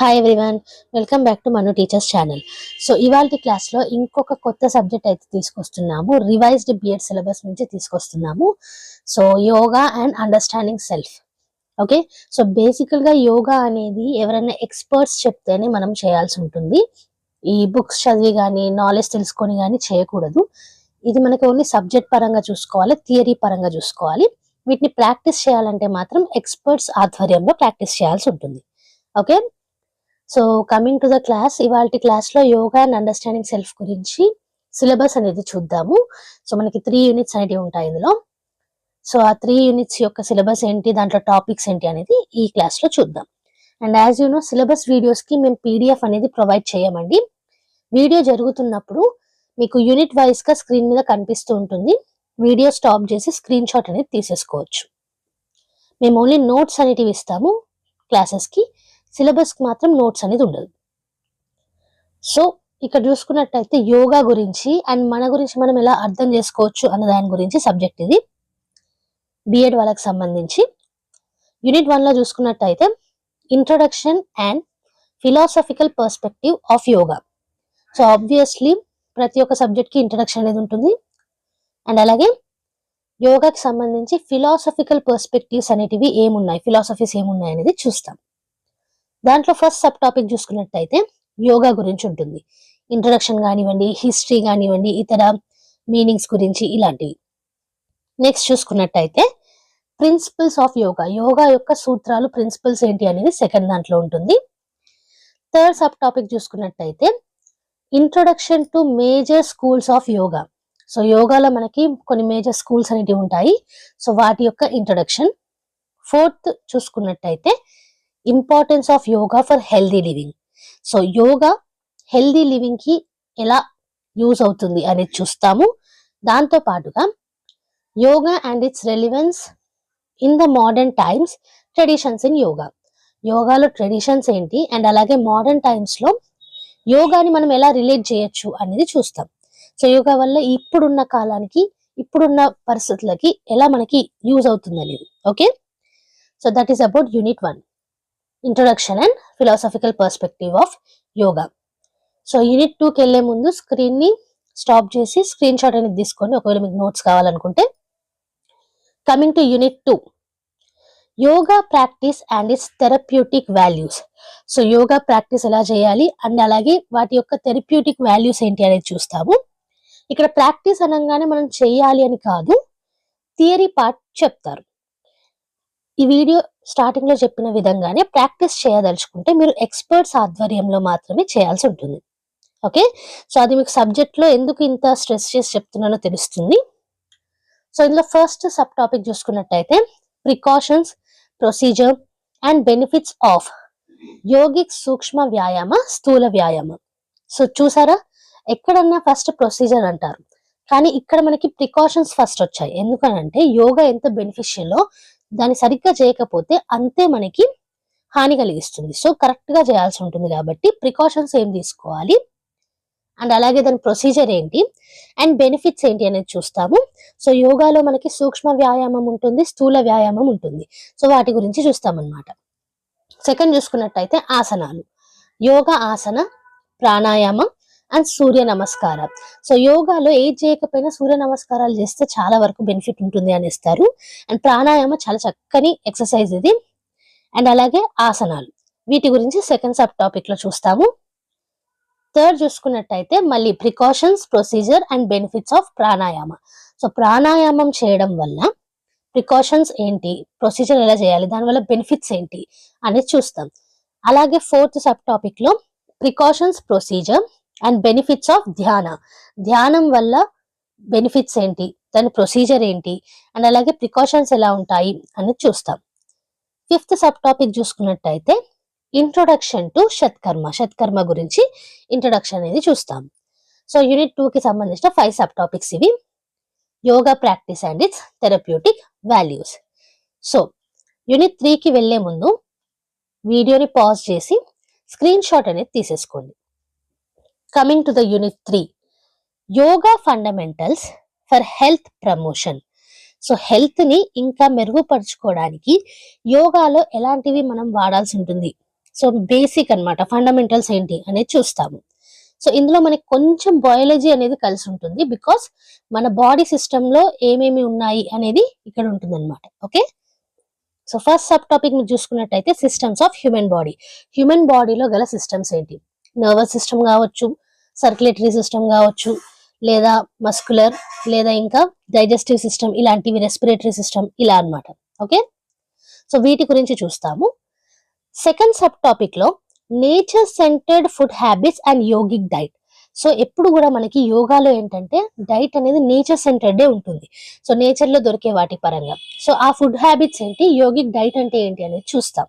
Hi everyone, welcome back to Manu teachers channel. So ఇవాళ క్లాస్లో ఇంకొక కొత్త సబ్జెక్ట్ అయితే తీసుకొస్తున్నాము. రివైజ్డ్ బిఎడ్ సిలబస్ నుంచి తీసుకొస్తున్నాము. So yoga and understanding self. Okay, so basically yoga అనేది ఎవరైనా ఎక్స్పర్ట్స్ చెప్తేనే మనం చేయాల్సి ఉంటుంది. ఈ బుక్స్ చదివి కానీ నాలెడ్జ్ తెలుసుకొని కానీ చేయకూడదు. ఇది మనకి ఓన్లీ సబ్జెక్ట్ పరంగా చూసుకోవాలి, థియరీ పరంగా చూసుకోవాలి. వీటిని ప్రాక్టీస్ చేయాలంటే మాత్రం ఎక్స్పర్ట్స్ ఆధ్వర్యంలో ప్రాక్టీస్ చేయాల్సి ఉంటుంది. Okay, so coming to the class, ఇవాళ క్లాస్లో యోగా అండ్ అండర్స్టాండింగ్ సెల్ఫ్ గురించి సిలబస్ అనేది చూద్దాము. సో మనకి 3 యూనిట్స్ అనేవి ఉంటాయి ఇందులో. సో ఆ 3 యూనిట్స్ యొక్క సిలబస్ ఏంటి, దాంట్లో టాపిక్స్ ఏంటి అనేది ఈ క్లాస్లో చూద్దాం. And as you know, syllabus వీడియోస్కి మేము పీడిఎఫ్ అనేది ప్రొవైడ్ చేయమండి. వీడియో జరుగుతున్నప్పుడు మీకు యూనిట్ వైజ్గా స్క్రీన్ మీద కనిపిస్తూ ఉంటుంది. వీడియో స్టాప్ చేసి స్క్రీన్ షాట్ అనేది తీసేసుకోవచ్చు. మేము ఓన్లీ నోట్స్ అనేటివి ఇస్తాము క్లాసెస్కి, సిలబస్కి మాత్రం నోట్స్ అనేది ఉండదు. సో ఇక్కడ చూసుకున్నట్టయితే యోగా గురించి అండ్ మన గురించి మనం ఎలా అర్థం చేసుకోవచ్చు అన్న దాని గురించి సబ్జెక్ట్ ఇది, బిఎడ్ వాళ్ళకి సంబంధించి. యూనిట్ 1లో చూసుకున్నట్టయితే introduction and philosophical perspective of yoga. So obviously ప్రతి ఒక్క సబ్జెక్ట్కి ఇంట్రొడక్షన్ అనేది ఉంటుంది. అండ్ అలాగే యోగాకి సంబంధించి ఫిలాసఫికల్ పర్స్పెక్టివ్స్ అనేటివి ఏమున్నాయి, ఫిలాసఫీస్ ఏమున్నాయి అనేది చూస్తాం. దాంట్లో ఫస్ట్ సబ్ టాపిక్ చూసుకున్నట్టయితే యోగా గురించి ఉంటుంది. ఇంట్రొడక్షన్ కానివ్వండి, హిస్టరీ కానివ్వండి, ఇతర మీనింగ్స్ గురించి ఇలాంటివి. నెక్స్ట్ చూసుకున్నట్టయితే ప్రిన్సిపల్స్ ఆఫ్ యోగా, యోగా యొక్క సూత్రాలు, ప్రిన్సిపల్స్ ఏంటి అనేది సెకండ్ దాంట్లో ఉంటుంది. థర్డ్ సబ్ టాపిక్ చూసుకున్నట్టయితే introduction to major schools of yoga. So యోగాలో మనకి కొన్ని మేజర్ స్కూల్స్ అనేవి ఉంటాయి. సో వాటి యొక్క ఇంట్రొడక్షన్. ఫోర్త్ చూసుకున్నట్టయితే importance of yoga for healthy living. So yoga healthy living కి ఎలా యూజ్ అవుతుంది అనేది చూస్తాము. దాంతో పాటుగా yoga and it's రెలివెన్స్ in the modern times, traditions in yoga. యోగాలో ట్రెడిషన్స్ ఏంటి అండ్ అలాగే మోడర్న్ టైమ్స్ లో యోగాని మనం ఎలా రిలేట్ చేయొచ్చు అనేది చూస్తాం. సో యోగా వల్ల ఇప్పుడున్న కాలానికి, ఇప్పుడున్న పరిస్థితులకి ఎలా మనకి యూజ్ అవుతుంది అనేది. Okay, so that is about unit 1, introduction and philosophical perspective of yoga. So unit 2కి వెళ్లే ముందు స్క్రీన్ ని స్టాప్ చేసి స్క్రీన్ షాట్ అనేది తీసుకోండి ఒకవేళ మీకు నోట్స్ కావాలనుకుంటే. Coming to unit 2, yoga practice and it's therapeutic values. So yoga practice ఎలా చేయాలి అండ్ అలాగే వాటి యొక్క థెరప్యూటిక్ వాల్యూస్ ఏంటి అనేది చూస్తాము. ఇక్కడ ప్రాక్టీస్ అనగానే మనం చేయాలి అని కాదు, థియరీ పార్ట్ చెప్తారు. ఈ వీడియో స్టార్టింగ్ లో చెప్పిన విధంగానే ప్రాక్టీస్ చేయదలుచుకుంటే మీరు ఎక్స్పర్ట్స్ ఆధ్వర్యంలో మాత్రమే చేయాల్సి ఉంటుంది. ఓకే, సో అది మీకు సబ్జెక్ట్ లో ఎందుకు ఇంత స్ట్రెస్ చేసి చెప్తున్నానో తెలుస్తుంది. సో ఇందులో ఫస్ట్ సబ్ టాపిక్ చూసుకున్నట్టయితే precautions, procedure and benefits of yogic సూక్ష్మ వ్యాయామ, స్థూల వ్యాయామం. సో చూసారా, ఎక్కడన్నా ఫస్ట్ ప్రొసీజర్ అంటారు, కానీ ఇక్కడ మనకి ప్రికాషన్స్ ఫస్ట్ వచ్చాయి. ఎందుకనంటే యోగా ఎంత బెనిఫిషియల్లో దాన్ని సరిగ్గా చేయకపోతే అంతే మనకి హాని కలిగిస్తుంది. సో కరెక్ట్ గా చేయాల్సి ఉంటుంది కాబట్టి ప్రికాషన్స్ ఏం తీసుకోవాలి అండ్ అలాగే దాని ప్రొసీజర్ ఏంటి అండ్ బెనిఫిట్స్ ఏంటి అనేది చూస్తాము. సో యోగాలో మనకి సూక్ష్మ వ్యాయామం ఉంటుంది, స్థూల వ్యాయామం ఉంటుంది. సో వాటి గురించి చూస్తామన్నమాట. సెకండ్ చూసుకున్నట్టయితే ఆసనాలు, యోగా ఆసన, ప్రాణాయామం అండ్ సూర్య నమస్కారం. సో యోగాలో ఏది చేయకపోయినా సూర్య నమస్కారాలు చేస్తే చాలా వరకు బెనిఫిట్ ఉంటుంది అని ఇస్తారు. అండ్ ప్రాణాయామం చాలా చక్కని ఎక్సర్సైజ్ ఇది. అండ్ అలాగే ఆసనాలు, వీటి గురించి సెకండ్ సబ్ టాపిక్ లో చూస్తాము. థర్డ్ చూసుకున్నట్టయితే మళ్ళీ precautions, procedure and benefits of pranayama. So ప్రాణాయామం చేయడం వల్ల ప్రికాషన్స్ ఏంటి, ప్రొసీజర్ ఎలా చేయాలి, దానివల్ల బెనిఫిట్స్ ఏంటి అనేది చూస్తాం. అలాగే ఫోర్త్ సబ్ టాపిక్ లో precautions, procedure and benefits of ధ్యాన. ధ్యానం వల్ల బెనిఫిట్స్ ఏంటి, దాని ప్రొసీజర్ ఏంటి అండ్ అలాగే ప్రికాషన్స్ ఎలా ఉంటాయి అనేది చూస్తాం. ఫిఫ్త్ సబ్ టాపిక్ చూసుకున్నట్టయితే ఇంట్రొడక్షన్ టు షత్కర్మ, షత్కర్మ గురించి ఇంట్రొడక్షన్ అనేది చూస్తాం. సో యూనిట్ 2కి సంబంధించిన 5 సబ్ టాపిక్స్ ఇవి. Yoga practice and it's therapeutic values. So unit 3కి వెళ్లే ముందు వీడియోని పాజ్ చేసి స్క్రీన్ షాట్ అనేది తీసేసుకోండి. Coming to the unit 3, yoga fundamentals for health promotion. So health ని ఇంకా మెరుగుపరుచుకోవడానికి యోగాలో ఎలాంటివి మనం వాడాల్సి ఉంటుంది సో బేసిక్ అన్నమాట, ఫండమెంటల్స్ ఏంటి అనేది చూస్తాము. సో ఇందులో మనకి కొంచెం బయాలజీ అనేది కలిసి ఉంటుంది, బికాస్ మన బాడీ సిస్టమ్ లో ఏమేమి ఉన్నాయి అనేది ఇక్కడ ఉంటుంది అనమాట. Okay, so first sub topic మీరు చూసుకున్నట్టయితే systems of human body. Human బాడీలో గల సిస్టమ్స్ ఏంటి? నర్వస్ సిస్టమ్ కావచ్చు, సర్క్యులేటరీ సిస్టమ్ కావచ్చు, లేదా మస్కులర్, లేదా ఇంకా డైజెస్టివ్ సిస్టమ్, ఇలాంటివి, రెస్పిరేటరీ సిస్టమ్, ఇలా అన్నమాట. ఓకే, సో వీటి గురించి చూస్తాము. సెకండ్ సబ్ టాపిక్ లో nature centred food habits and yogic diet. So ఎప్పుడు కూడా మనకి యోగాలో ఏంటంటే డైట్ అనేది నేచర్ సెంటర్డే ఉంటుంది. సో నేచర్ లో దొరికే వాటి పరంగా. సో ఆ ఫుడ్ హ్యాబిట్స్ ఏంటి, యోగిక్ డైట్ అంటే ఏంటి అనేది చూస్తాం.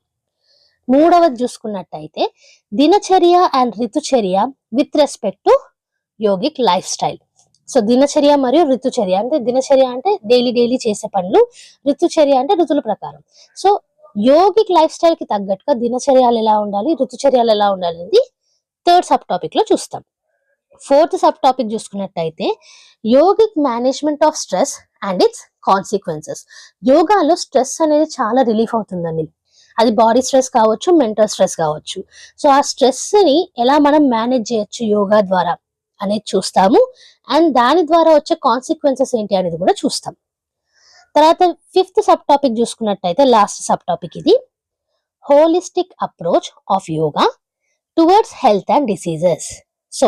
మూడవది చూసుకున్నట్టయితే దినచర్య అండ్ ఋతుచర్య with respect to yogic lifestyle. So దినచర్య మరియు ఋతుచర్య అంటే, దినచర్య అంటే డైలీ చేసే పనులు, ఋతుచర్య అంటే ఋతుల ప్రకారం. సో యోగిక్ లైఫ్ స్టైల్ కి తగ్గట్టుగా దినచర్యలు ఎలా ఉండాలి, ఋతుచర్యలు ఎలా ఉండాలి అనేది థర్డ్ సబ్ టాపిక్ లో చూస్తాం. ఫోర్త్ సబ్ టాపిక్ చూసుకున్నట్టయితే yogic management of stress and it's consequences. యోగాలో స్ట్రెస్ అనేది చాలా రిలీఫ్ అవుతుందండి. అది బాడీ స్ట్రెస్ కావచ్చు, మెంటల్ స్ట్రెస్ కావచ్చు. సో ఆ స్ట్రెస్ ని ఎలా మనం మేనేజ్ చేయొచ్చు యోగా ద్వారా అనేది చూస్తాము. అండ్ దాని ద్వారా వచ్చే కాన్సిక్వెన్సెస్ ఏంటి అనేది కూడా చూస్తాం. తర్వాత ఫిఫ్త్ సబ్ టాపిక్ చూసుకున్నట్టయితే లాస్ట్ సబ్ టాపిక్ ఇది, holistic approach of yoga towards health and diseases. So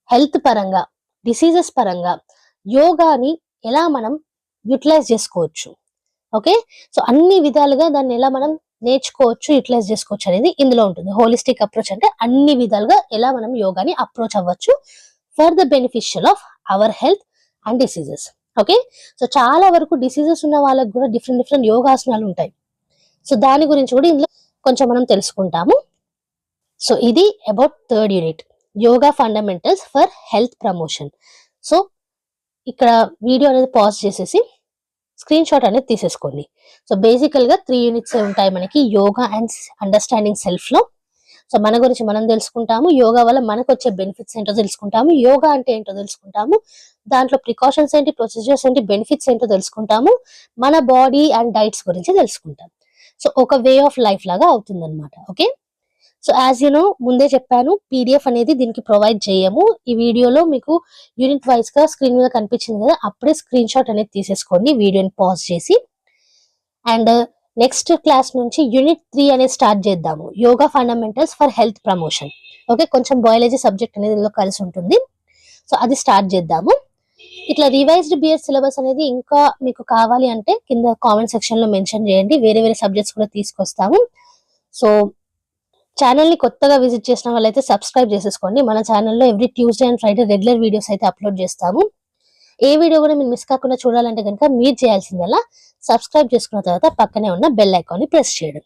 health పరంగా, డిసీజెస్ పరంగా యోగాని ఎలా మనం యూటిలైజ్ చేసుకోవచ్చు. ఓకే, సో అన్ని విధాలుగా దాన్ని ఎలా మనం నేర్చుకోవచ్చు, యూటిలైజ్ చేసుకోవచ్చు అనేది ఇందులో ఉంటుంది. హోలిస్టిక్ అప్రోచ్ అంటే అన్ని విధాలుగా ఎలా మనం యోగాని అప్రోచ్ అవ్వచ్చు for the beneficial of our health and diseases. Okay, so చాలా వరకు డిసీజెస్ ఉన్న వాళ్ళకి కూడా డిఫరెంట్ యోగాసనాలు ఉంటాయి. సో దాని గురించి కూడా ఇందులో కొంచెం మనం తెలుసుకుంటాము. సో ఇది about third unit, yoga fundamentals for health promotion. So ఇక్కడ వీడియో అనేది పాజ్ చేసేసి స్క్రీన్ షాట్ అనేది తీసేసుకోండి. సో బేసికల్ గా 3 యూనిట్స్ ఉంటాయి మనకి యోగా అండ్ అండర్స్టాండింగ్ సెల్ఫ్ లో. సో మన గురించి మనం తెలుసుకుంటాము, యోగా వల్ల మనకు వచ్చే బెనిఫిట్స్ ఏంటో తెలుసుకుంటాము, యోగా అంటే ఏంటో తెలుసుకుంటాము, దాంట్లో ప్రికాషన్స్ ఏంటి, ప్రొసీజర్స్ ఏంటి, బెనిఫిట్స్ ఏంటో తెలుసుకుంటాము, మన బాడీ అండ్ డైట్స్ గురించి తెలుసుకుంటాం. సో ఒక వే ఆఫ్ లైఫ్ లాగా అవుతుంది అనమాట. Okay, so as you know, ముందే చెప్పాను, పీడిఎఫ్ అనేది దీనికి ప్రొవైడ్ చేయము. ఈ వీడియోలో మీకు యూనిట్ వైజ్ గా స్క్రీన్ మీద కనిపించింది కదా, అప్పుడే స్క్రీన్ షాట్ అనేది తీసేసుకోండి వీడియోని పాజ్ చేసి. అండ్ నెక్స్ట్ క్లాస్ నుంచి యూనిట్ 3 అనేది స్టార్ట్ చేద్దాము, yoga fundamentals for health promotion. Okay, కొంచెం బయాలజీ సబ్జెక్ట్ అనేది ఇందులో కలిసి ఉంటుంది. సో అది స్టార్ట్ చేద్దాము. ఇట్లా రివైజ్డ్ బిఎడ్ సిలబస్ అనేది ఇంకా మీకు కావాలి అంటే కింద కామెంట్ సెక్షన్ లో మెన్షన్ చేయండి, వేరే సబ్జెక్ట్స్ కూడా తీసుకొస్తాము. సో ఛానల్ ని కొత్తగా విజిట్ చేసిన వాళ్ళైతే సబ్స్క్రైబ్ చేసేసుకోండి. మన ఛానల్లో every Tuesday and Friday regular videos అయితే అప్లోడ్ చేస్తాము. ఏ వీడియో కూడా మీరు మిస్ కాకుండా చూడాలంటే కనుక మీరు చేయాల్సిందల్లా సబ్స్క్రైబ్ చేసుకున్న తర్వాత పక్కనే ఉన్న బెల్ ఐకాన్ ని ప్రెస్ చేయడం.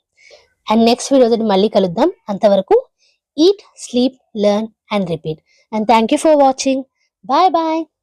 అండ్ నెక్స్ట్ వీడియో మళ్ళీ కలుద్దాం. అంతవరకు eat, sleep, learn and repeat. And thank you for watching. Bye bye.